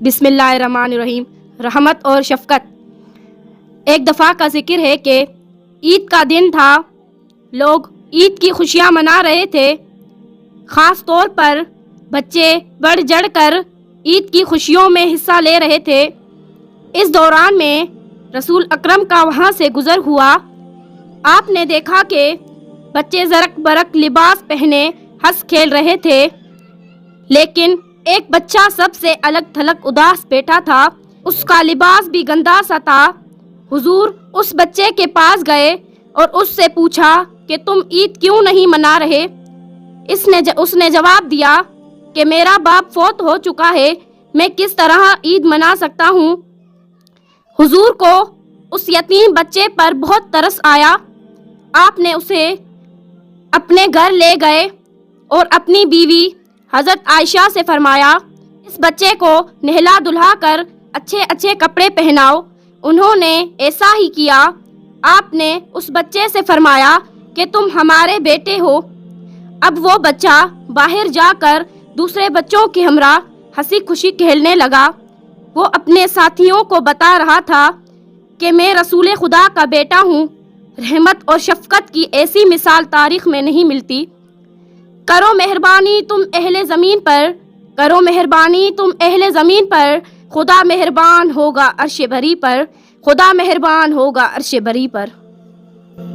بسم اللہ الرحمن الرحیم۔ رحمت اور شفقت۔ ایک دفعہ کا ذکر ہے کہ عید کا دن تھا، لوگ عید کی خوشیاں منا رہے تھے، خاص طور پر بچے بڑھ چڑھ کر عید کی خوشیوں میں حصہ لے رہے تھے۔ اس دوران میں رسول اکرم کا وہاں سے گزر ہوا۔ آپ نے دیکھا کہ بچے زرق برق لباس پہنے ہنس کھیل رہے تھے، لیکن ایک بچہ سب سے الگ تھلگ اداس بیٹھا تھا، اس کا لباس بھی گندا سا تھا۔ حضور اس بچے کے پاس گئے اور اس سے پوچھا کہ تم عید کیوں نہیں منا رہے؟ اس نے جواب دیا کہ میرا باپ فوت ہو چکا ہے، میں کس طرح عید منا سکتا ہوں؟ حضور کو اس یتیم بچے پر بہت ترس آیا۔ آپ نے اسے اپنے گھر لے گئے اور اپنی بیوی حضرت عائشہ سے فرمایا، اس بچے کو نہلا دھلا کر اچھے اچھے کپڑے پہناؤ۔ انہوں نے ایسا ہی کیا۔ آپ نے اس بچے سے فرمایا کہ تم ہمارے بیٹے ہو۔ اب وہ بچہ باہر جا کر دوسرے بچوں کے ہمراہ ہنسی خوشی کھیلنے لگا۔ وہ اپنے ساتھیوں کو بتا رہا تھا کہ میں رسول خدا کا بیٹا ہوں۔ رحمت اور شفقت کی ایسی مثال تاریخ میں نہیں ملتی۔ کرو مہربانی تم اہل زمین پر، کرو مہربانی تم اہل زمین پر، خدا مہربان ہوگا عرش بری پر، خدا مہربان ہوگا عرش بری پر۔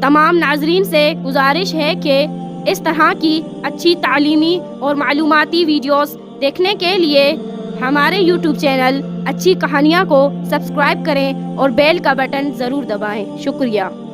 تمام ناظرین سے گزارش ہے کہ اس طرح کی اچھی تعلیمی اور معلوماتی ویڈیوز دیکھنے کے لیے ہمارے یوٹیوب چینل اچھی کہانیاں کو سبسکرائب کریں اور بیل کا بٹن ضرور دبائیں۔ شکریہ۔